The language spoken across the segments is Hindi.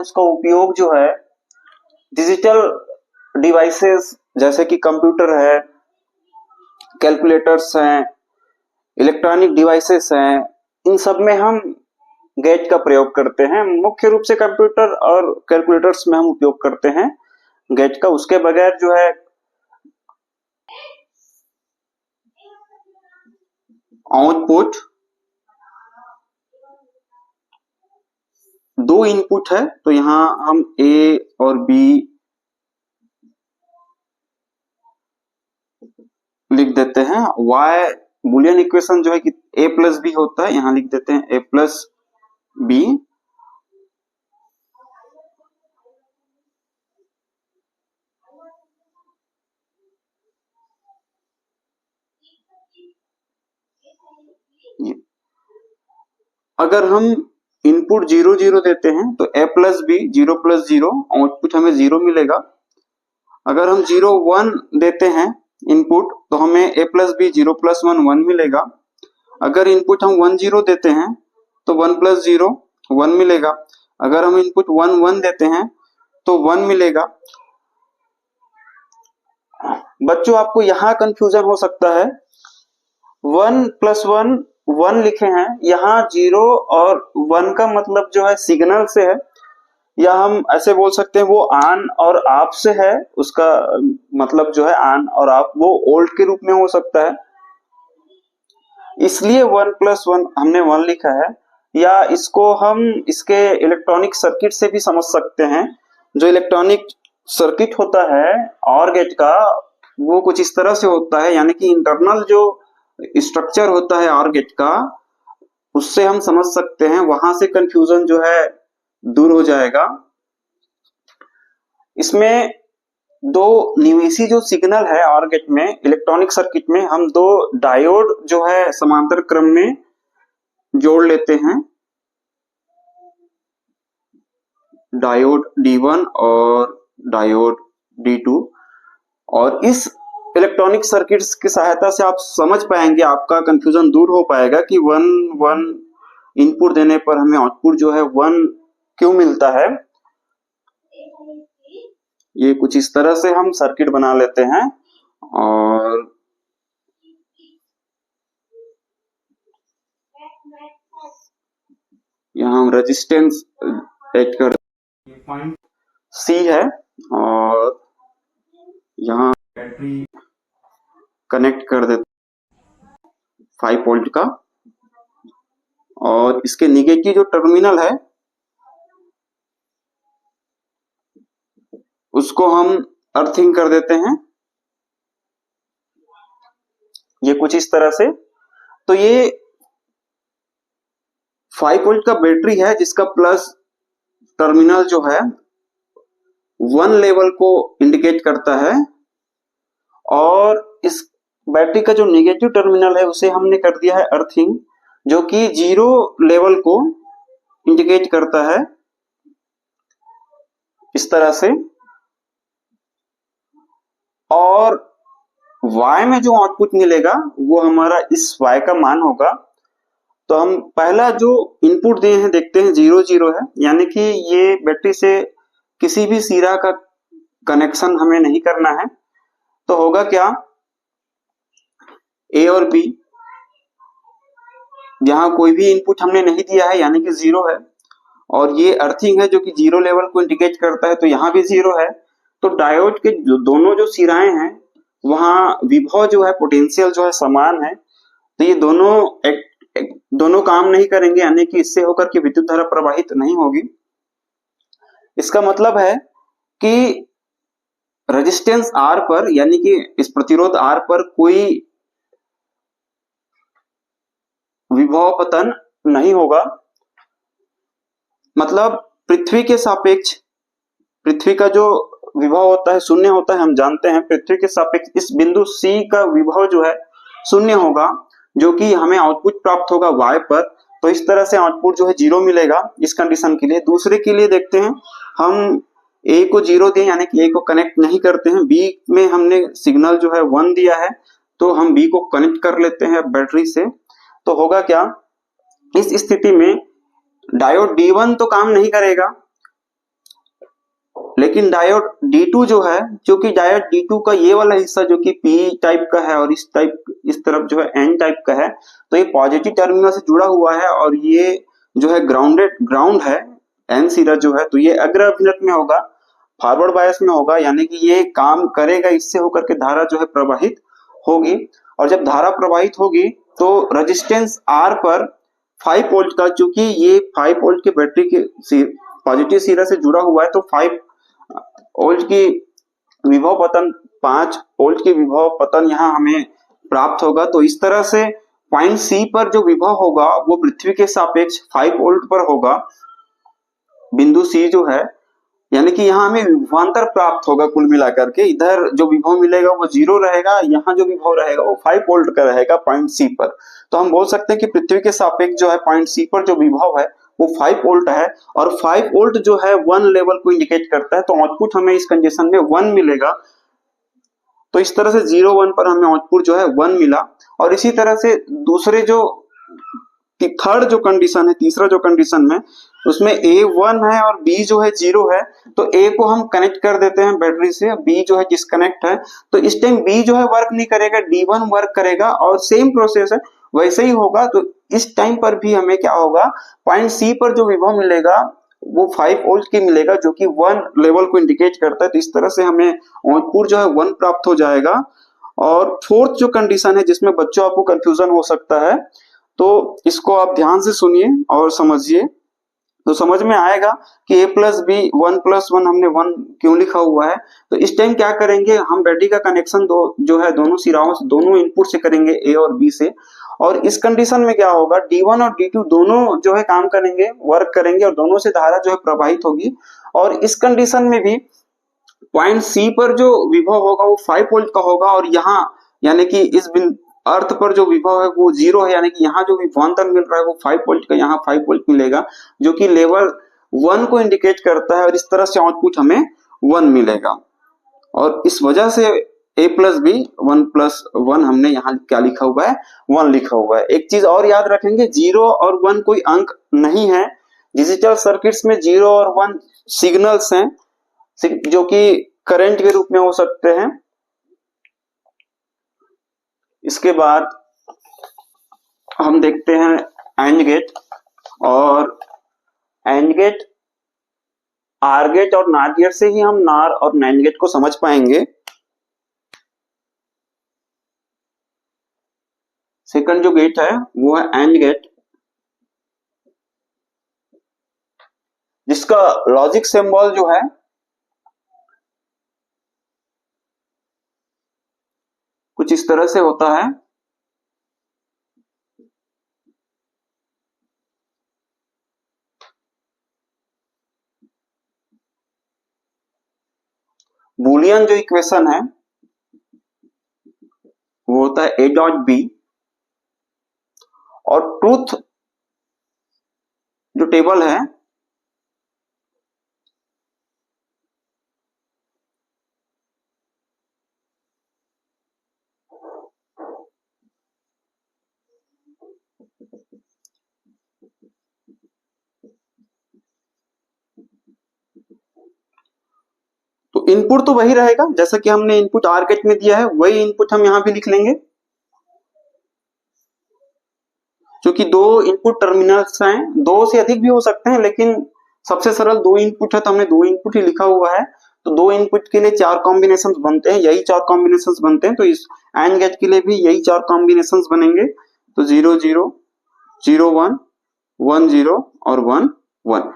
उसका उपयोग जो है डिजिटल डिवाइसेस जैसे कि कंप्यूटर है, कैलकुलेटर्स हैं, इलेक्ट्रॉनिक डिवाइसेस हैं, इन सब में हम गेज का प्रयोग करते हैं। मुख्य रूप से कंप्यूटर और कैलकुलेटर्स में हम उपयोग करते हैं गेज का। उसके बगैर जो है आउटपुट, दो इनपुट है तो यहां हम ए और बी लिख देते हैं। y बुलियन इक्वेशन जो है कि a प्लस बी होता है, यहां लिख देते हैं a प्लस बी। अगर हम इनपुट 0 0 देते हैं तो a plus B 0 plus 0, output हमें 0 मिलेगा। अगर हम 0 1 देते हैं इनपुट तो हमें a प्लस बी 0 प्लस 1 1 मिलेगा। अगर इनपुट हम 1 0 देते हैं तो 1 प्लस 0 1 मिलेगा। अगर हम इनपुट 1 1 देते हैं तो 1 मिलेगा। बच्चों आपको यहां कंफ्यूजन हो सकता है, 1 प्लस 1 1 लिखे हैं, यहाँ 0 और 1 का मतलब जो है सिग्नल से है, या हम ऐसे बोल सकते हैं वो ऑन और ऑफ से है। उसका मतलब जो है ऑन और ऑफ वो ओल्ड के रूप में हो सकता है, इसलिए 1 प्लस 1 हमने 1 लिखा है। या इसको हम इसके इलेक्ट्रॉनिक सर्किट से भी समझ सकते हैं। जो इलेक्ट्रॉनिक सर्किट होता है ऑर गेट का वो कुछ इस तरह से होता है, यानी कि इंटरनल जो स्ट्रक्चर होता है ऑर गेट का, उससे हम समझ सकते हैं, वहां से कंफ्यूजन जो है दूर हो जाएगा। इसमें दो निवेशी जो सिग्नल है ऑर गेट में, इलेक्ट्रॉनिक सर्किट में हम दो डायोड जो है समांतर क्रम में जोड़ लेते हैं, डायोड D1 और डायोड D2। और इस इलेक्ट्रॉनिक सर्किट्स की सहायता से आप समझ पाएंगे, आपका कंफ्यूजन दूर हो पाएगा कि 1 1 इनपुट देने पर हमें आउटपुट जो है 1 क्यों मिलता है। ये कुछ इस तरह से हम सर्किट बना लेते हैं और यहाँ हम रेजिस्टेंस ऐड कर पॉइंट C है और यहाँ बैटरी कनेक्ट कर देते 5 वोल्ट का, और इसके निगेटिव जो टर्मिनल है उसको हम अर्थिंग कर देते हैं, ये कुछ इस तरह से। तो ये 5 वोल्ट का बैटरी है जिसका प्लस टर्मिनल जो है 1 लेवल को इंडिकेट करता है, और इस बैटरी का जो नेगेटिव टर्मिनल है उसे हमने कर दिया है अर्थिंग, जो कि 0 लेवल को इंडिकेट करता है इस तरह से। और Y में जो आउटपुट मिलेगा वो हमारा इस Y का मान होगा। तो हम पहला जो इनपुट दिए हैं देखते हैं 0 0 है, यानी कि ये बैटरी से किसी भी सिरा का कनेक्शन हमें नहीं करना है। तो होगा क्या, A और B, यहाँ कोई भी इनपुट हमने नहीं दिया है यानी कि 0 है, और ये अर्थिंग है जो कि 0 लेवल को इंडिकेट करता है, तो यहाँ भी 0 है। तो डायोड के जो दोनों जो सिराएं हैं वहां विभव जो है, पोटेंशियल जो है समान है, तो ये दोनों काम नहीं करेंगे, यानी कि इससे होकर के विद्युत धारा प्रवाहित नहीं होगी। इसका मतलब है कि रेजिस्टेंस R पर, यानी कि इस प्रतिरोध R पर कोई विभव पतन नहीं होगा। मतलब पृथ्वी के सापेक्ष, पृथ्वी का जो विभव होता है शून्य होता है, हम जानते हैं। पृथ्वी के सापेक्ष इस बिंदु C का विभव जो है शून्य होगा, जो कि हमें आउटपुट प्राप्त होगा Y पर। तो इस तरह से आउटपुट जो है 0 मिलेगा इस कंडीशन के लिए। दूसरे के लिए देखते हैं, हम A को 0 दिए यानी कि A को कनेक्ट नहीं करते हैं, B में हमने सिग्नल जो है 1 दिया है, तो हम B को कनेक्ट कर लेते हैं बैटरी से। तो होगा क्या, इस स्थिति में डायोड D1 तो काम नहीं करेगा, लेकिन डायोड D2 जो है, जो कि डायोड D2 का ये वाला हिस्सा जो कि P टाइप का है और इस तरफ जो है N टाइप का है, तो ये पॉजिटिव टर्मिनल से जुड़ा हुआ है और ये जो है ग्राउंड है। N सिरा जो है तो ये अग्र अभिनत में होगा, फॉरवर्ड बायस में होगा, यानी कि ये काम करेगा, इससे होकर के धारा जो है प्रवाहित होगी। और जब धारा प्रवाहित होगी तो रेजिस्टेंस R पर 5 वोल्ट का, चूंकि ये 5 वोल्ट की बैटरी के पॉजिटिव सिरा से जुड़ा हुआ है, तो 5 वोल्ट की विभव पतन 5 वोल्ट की विभव पतन यहाँ हमें प्राप्त होगा। तो इस तरह से पॉइंट सी पर जो विभव होगा वो पृथ्वी के सापेक्ष 5 वोल्ट पर होगा, बिंदु सी जो है, यानी कि यहाँ हमें विभवांतर प्राप्त होगा। कुल मिलाकर के इधर जो विभव मिलेगा वो 0 रहेगा, यहाँ जो विभव रहेगा वो 5 वोल्ट का रहेगा पॉइंट सी पर। तो हम बोल सकते हैं कि पृथ्वी के सापेक्ष जो है पॉइंट सी पर जो विभव है वो 5 वोल्ट है, और 5 वोल्ट जो है 1 लेवल को इंडिकेट करता है, तो आउटपुट हमें इस कंडीशन में 1 मिलेगा। तो इस तरह से 0 1 पर हमें आउटपुट जो है 1 मिला। और इसी तरह से दूसरे जो थर्ड जो कंडीशन है, तीसरा जो कंडीशन में, उसमें A 1 है और B जो है 0 है, तो A को हम कनेक्ट कर देते हैं बैटरी से, B जो है डिस्कनेक्ट है, तो इस टाइम B जो है वर्क नहीं करेगा, D1 वर्क करेगा, और सेम प्रोसेस है वैसे ही होगा। तो इस टाइम पर भी हमें क्या होगा, पॉइंट सी पर जो विभव मिलेगा वो 5 वोल्ट की मिलेगा, जो कि 1 लेवल को इंडिकेट करता है। तो इस तरह से हमें आउटपुट जो है 1 प्राप्त हो जाएगा। और फोर्थ जो कंडीशन है जिसमें बच्चों आपको कंफ्यूजन हो सकता है, तो इसको आप ध्यान से सुनिए और समझिए, तो समझ में आएगा कि a प्लस बी 1 प्लस 1 हमने 1 क्यों लिखा हुआ है। तो इस टाइम क्या करेंगे, हम बैटरी का कनेक्शन जो है दोनों सिराओं से, दोनों इनपुट से करेंगे, a और b से। और इस कंडीशन में क्या होगा, D1 और D2 दोनों जो है काम करेंगे, वर्क करेंगे, और दोनों से धारा जो है प्रवाहित होगी। और इस कंडीशन में भी पॉइंट सी पर जो विभव होगा वो 5 वोल्ट का होगा, और यहाँ यानी कि इस अर्थ पर जो विभव है वो 0 है, यानी कि यहाँ जो विभवांतर मिल रहा है वो 5 वोल्ट का, यहाँ 5 वोल्ट मिलेगा, जो कि लेवल 1 को इंडिकेट करता है। और इस तरह से आउटपुट हमें 1 मिलेगा। और इस वजह से a प्लस बी 1 प्लस 1 हमने यहाँ क्या लिखा हुआ है, 1 लिखा हुआ है। एक चीज और याद रखेंगे, 0 और 1 कोई अंक नहीं है। डिजिटल सर्किट्स में 0 और 1 सिग्नल्स हैं, जो कि करंट के रूप में हो सकते हैं। इसके बाद हम देखते हैं एंड गेट, और एंड गेट, आर गेट और नार गेट से ही हम नार और नैंड गेट को समझ पाएंगे। सेकंड जो गेट है वो है एंड गेट, जिसका लॉजिक सिंबल जो है कुछ इस तरह से होता है। बूलियन जो इक्वेशन है वो होता है a डॉट बी, और ट्रूथ जो टेबल है तो इनपुट तो वही रहेगा, जैसा कि हमने इनपुट आर गेट में दिया है वही इनपुट हम यहां भी लिख लेंगे। क्योंकि 2 इनपुट टर्मिनल्स हैं, 2 से अधिक भी हो सकते हैं, लेकिन सबसे सरल 2 इनपुट है तो हमने 2 इनपुट ही लिखा हुआ है। तो 2 इनपुट के लिए 4 कॉम्बिनेशंस बनते हैं, यही 4 कॉम्बिनेशंस बनते हैं। तो इस एंड गेट के लिए भी यही 4 कॉम्बिनेशंस बनेंगे। तो 0 0 0 1 1 0 और 1 1।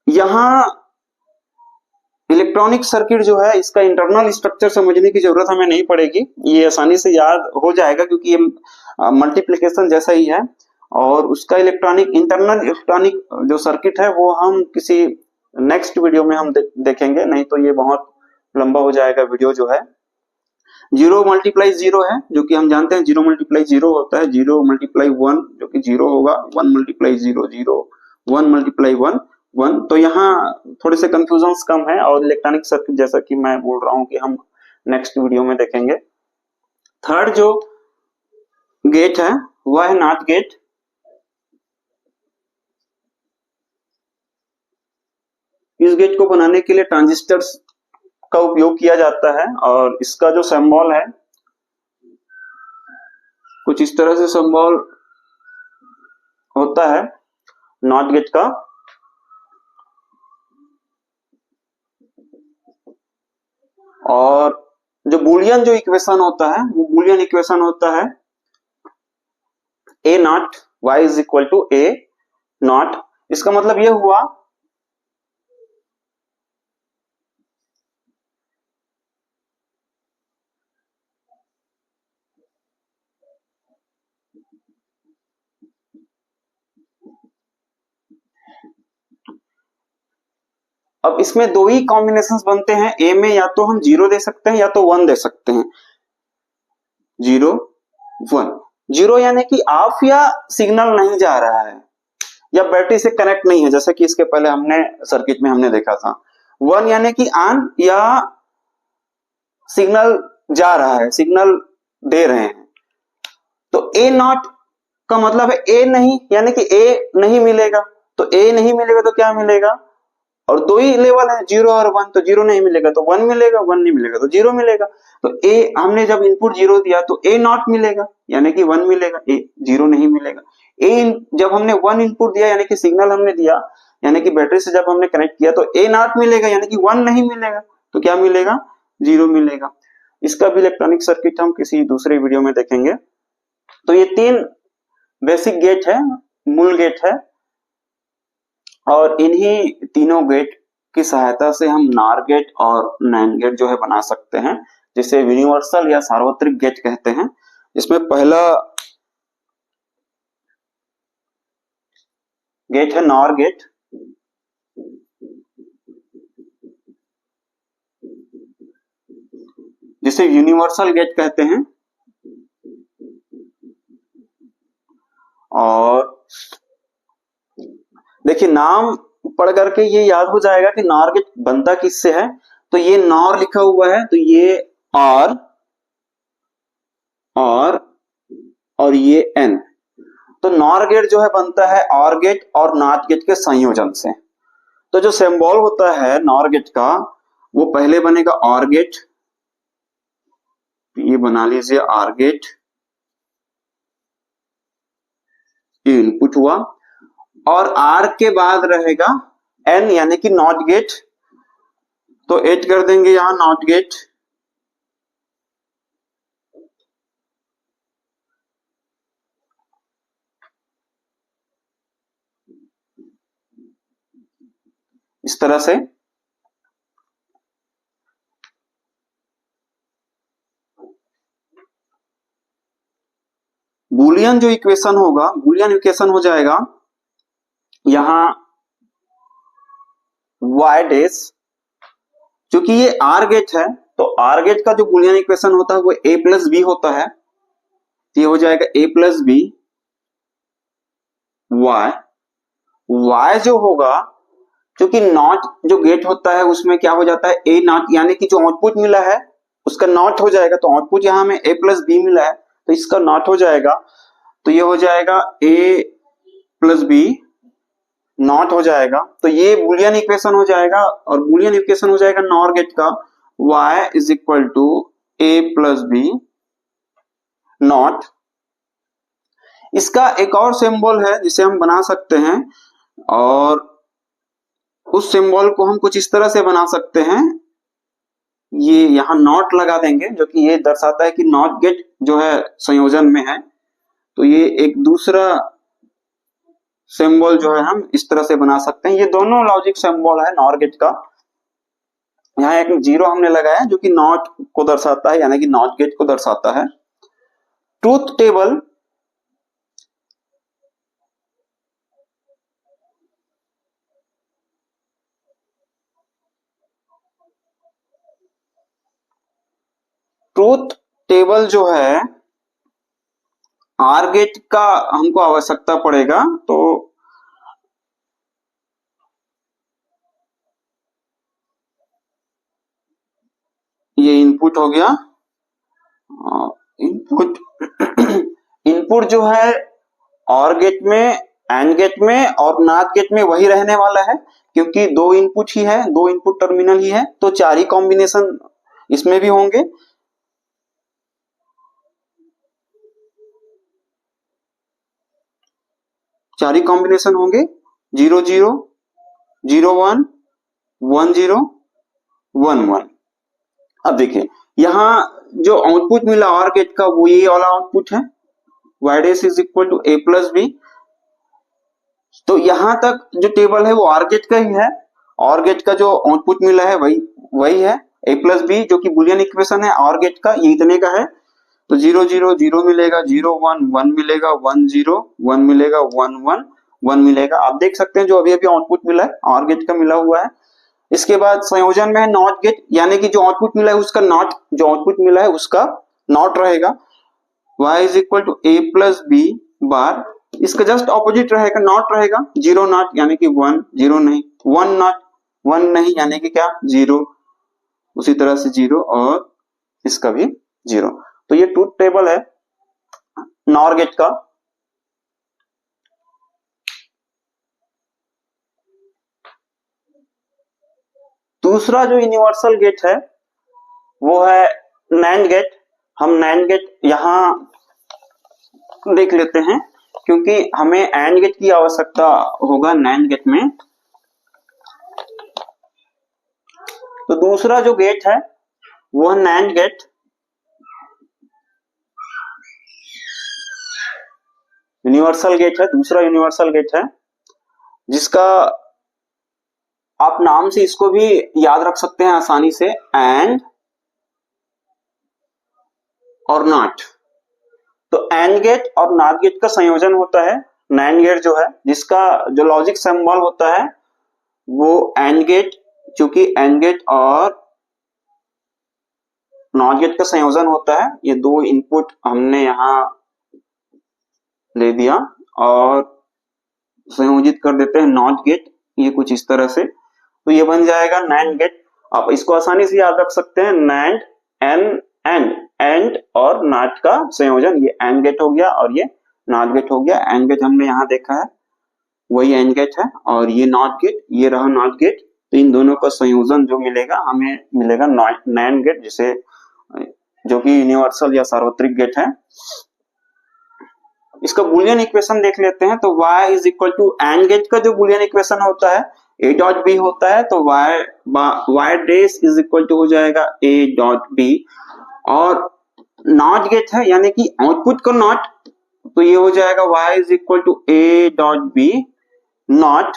यहां इलेक्ट्रॉनिक सर्किट जो है इसका इंटरनल स्ट्रक्चर समझने की जरूरत हमें नहीं पड़ेगी, ये आसानी से याद हो जाएगा, क्योंकि ये मल्टीप्लिकेशन जैसा ही है। और उसका इंटरनल इलेक्ट्रॉनिक जो सर्किट है वो हम किसी नेक्स्ट वीडियो में हम देखेंगे, नहीं तो ये बहुत लंबा हो जाएगा वीडियो जो है। 0 मल्टीप्लाई 0 है, जो कि हम जानते हैं 0 मल्टीप्लाई 0 होता है 0 मल्टीप्लाई 1, जो कि 0 होगा। 1 मल्टीप्लाई 0 0, 1 मल्टीप्लाई 1 1। तो यहाँ थोड़े से कंफ्यूजन्स कम है, और इलेक्ट्रॉनिक सर्किट जैसा कि मैं बोल रहा हूँ कि हम नेक्स्ट वीडियो में देखेंगे। थर्ड जो गेट है वह है नॉट गेट। इस गेट को बनाने के लिए ट्रांजिस्टर्स का उपयोग किया जाता है और इसका जो सिंबल है कुछ इस तरह से सिंबल होता है नॉट गेट का। और जो बुलियन जो इक्वेशन होता है वो बुलियन इक्वेशन होता है A not Y is equal to A not. इसका मतलब यह हुआ अब इसमें दो ही कॉम्बिनेशंस बनते हैं। ए में या तो हम 0 दे सकते हैं या तो 1 दे सकते हैं। 0 1 0 यानी कि ऑफ या सिग्नल नहीं जा रहा है या बैटरी से कनेक्ट नहीं है, जैसे कि इसके पहले हमने सर्किट में हमने देखा था। 1 यानी कि ऑन या सिग्नल जा रहा है, सिग्नल दे रहे हैं। तो ए नॉट का मतलब है ए नहीं, यानी कि ए नहीं मिलेगा। तो ए नहीं मिलेगा तो क्या मिलेगा, और दो ही लेवल है 0 और 1, तो 0 नहीं मिलेगा तो 1 मिलेगा, 1 नहीं मिलेगा तो 0 मिलेगा। तो ए हमने जब इनपुट 0 दिया तो ए नॉट मिलेगा यानी कि 1 मिलेगा, ए 0 नहीं मिलेगा। ए जब हमने 1 इनपुट दिया यानी कि सिग्नल हमने दिया, यानी कि बैटरी से जब हमने कनेक्ट किया तो ए नॉट मिलेगा यानी कि 1 नहीं मिलेगा, तो क्या मिलेगा, 0 मिलेगा। इसका भी इलेक्ट्रॉनिक सर्किट हम किसी दूसरे वीडियो में देखेंगे। तो ये 3 बेसिक गेट है, मूल गेट है, और इन्हीं तीनों गेट की सहायता से हम नार गेट और नैंड गेट जो है बना सकते हैं, जिसे यूनिवर्सल या सार्वत्रिक गेट कहते हैं। इसमें पहला गेट है नॉर गेट, जिसे यूनिवर्सल गेट कहते हैं। और देखिए नाम पढ़ करके ये याद हो जाएगा कि नॉर गेट बनता किससे है। तो ये नॉर लिखा हुआ है तो ये आर और ये एन। तो नॉर गेट जो है बनता है ऑर गेट और नॉट गेट के संयोजन से। तो जो सिंबल होता है नॉर गेट का वो पहले बनेगा ऑर गेट, ये बना लीजिए आर गेट, ये इनपुट हुआ, और आर के बाद रहेगा एन यानी कि नॉट गेट, तो ऐड कर देंगे यहां नॉट गेट। इस तरह से बुलियन जो इक्वेशन होगा, बुलियन इक्वेशन हो जाएगा यहां y डैश, क्योंकि ये आर गेट है तो आर गेट का जो बुलियन इक्वेशन होता है वो a प्लस बी होता है। ये हो जाएगा a plus B Y. y जो होगा, क्योंकि नॉट जो गेट होता है उसमें क्या हो जाता है a नॉट, यानी कि जो आउटपुट मिला है उसका नॉट हो जाएगा। तो आउटपुट यहां में a प्लस बी मिला है तो इसका नॉट हो जाएगा, तो ये हो जाएगा a प्लस बी नॉट हो जाएगा। तो ये बुलियन इक्वेशन हो जाएगा, और बुलियन इक्वेशन हो जाएगा नॉर गेट का y is equal to a plus B not. इसका एक और सिंबल है जिसे हम बना सकते हैं, और उस सिंबल को हम कुछ इस तरह से बना सकते हैं, ये यहां नॉट लगा देंगे जो कि ये दर्शाता है कि नॉट गेट जो है संयोजन में है। तो ये एक दूसरा सिंबल जो है हम इस तरह से बना सकते हैं। ये दोनों लॉजिक सिंबल है नॉर गेट का। यहाँ एक 0 हमने लगाया जो कि नॉट को दर्शाता है, यानी कि नॉट गेट को दर्शाता है। ट्रूथ टेबल जो है आर गेट का हमको आवश्यकता पड़ेगा। तो ये इनपुट हो गया, इनपुट इनपुट जो है और गेट में एंड गेट में और नॉट गेट में वही रहने वाला है, क्योंकि दो इनपुट ही है, दो इनपुट टर्मिनल ही है, तो चार ही कॉम्बिनेशन इसमें भी होंगे। चार ही कॉम्बिनेशन होंगे 0 0 0 1 1 0 1 1। अब देखिए यहाँ जो आउटपुट मिला और गेट का वो ये वाला आउटपुट है, y dash is equal to a plus B. तो यहां तक जो टेबल है वो आर गेट का ही है, और गेट का जो आउटपुट मिला है वही है a प्लस बी, जो कि बुलियन इक्वेशन है और गेट का, ये इतने का है। तो 0 0 0 मिलेगा, 0 1 1 मिलेगा, 1 0 1 मिलेगा, 1 1 1 मिलेगा। आप देख सकते हैं जो अभी अभी आउटपुट मिला है और गेट का मिला हुआ है। इसके बाद संयोजन में है नॉट गेट, यानी कि जो आउटपुट मिला है उसका नॉट, जो आउटपुट मिला है उसका नॉट रहेगा। y is equal to a plus B bar, इसका जस्ट ऑपोजिट रहेगा, नॉट रहेगा, 0 नॉट यानी कि 1 0 नहीं, 1 नॉट 1 नहीं यानी कि क्या 0, उसी तरह से 0 और इसका भी 0। तो ये ट्रूथ टेबल है नॉर गेट का। दूसरा जो यूनिवर्सल गेट है वो है नैंड गेट। हम नैंड गेट यहां देख लेते हैं, क्योंकि हमें एंड गेट की आवश्यकता होगा नैंड गेट में। तो दूसरा जो गेट है वो है नैंड गेट। यूनिवर्सल गेट है, दूसरा यूनिवर्सल गेट है, जिसका आप नाम से इसको भी याद रख सकते हैं आसानी से, एंड और नॉट। तो एंड गेट और नॉट गेट का संयोजन होता है नैंड गेट जो है, जिसका जो लॉजिक सिंबल होता है वो एंड गेट, चूंकि एंड गेट और नॉट गेट का संयोजन होता है। ये दो इनपुट हमने यहां ले दिया और संयोजित कर देते हैं नॉट गेट, ये कुछ इस तरह से, तो ये बन जाएगा नैंड गेट। आप इसको आसानी से याद रख सकते हैं, नैंड एंड और नॉट का संयोजन, ये एंड गेट हो गया और ये नॉट गेट हो गया। एंड गेट हमने यहाँ देखा है वही एंड गेट है, और ये नॉट गेट, ये रहा नॉट गेट। तो इन दोनों का संयोजन जो मिलेगा हमें मिलेगा नैंड गेट, जिसे जो कि यूनिवर्सल या सार्वत्रिक गेट है। इसका बुलियन इक्वेशन देख लेते हैं। तो y is equal to and gate का जो बुलियन इक्वेशन होता है a डॉट बी होता है, तो y dash is equal to हो जाएगा a डॉट बी, और नॉट गेट है यानी कि आउटपुट का नॉट, तो ये हो जाएगा y is equal to a dot B not.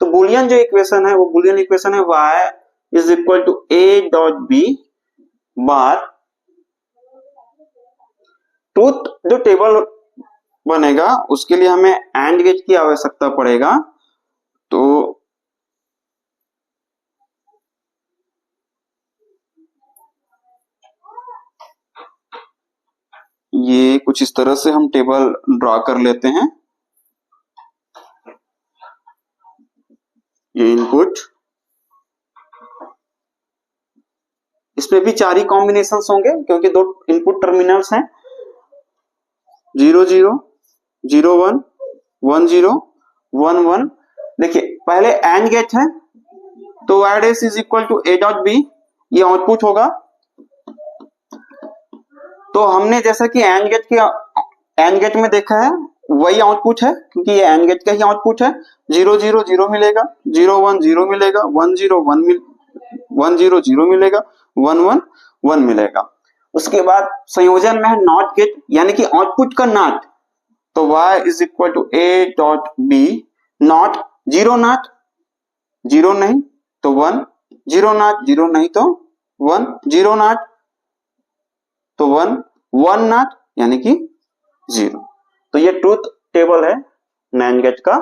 तो बुलियन जो इक्वेशन है वो बुलियन इक्वेशन है y is equal to a dot B bar. Truth जो टेबल बनेगा उसके लिए हमें एंड गेट की आवश्यकता पड़ेगा। तो ये कुछ इस तरह से हम टेबल ड्रॉ कर लेते हैं। ये इनपुट, इसमें भी चार ही कॉम्बिनेशंस होंगे क्योंकि दो इनपुट टर्मिनल्स हैं, 0 0 0 1 1 0 1 1। देखिए पहले एंड गेट है, तो y dash is equal to a dot b, ये आउटपुट होगा। तो हमने जैसा कि एंड गेट में देखा है वही आउटपुट है, क्योंकि ये एंड गेट का ही आउटपुट है। 0 0 0 मिलेगा, 0 1 0 मिलेगा, 1 0 1 0 0 मिलेगा, 1 1 1 मिलेगा। उसके बाद संयोजन में है नॉट गेट, यानी कि आउटपुट का नॉट, तो y is equal to a dot B not, 0 not 0 नहीं तो 1, 0 नॉट 0 नहीं तो 1, 0 नॉट तो 1, 1 नॉट यानी कि 0। तो ये ट्रूथ टेबल है नैंड गेट का।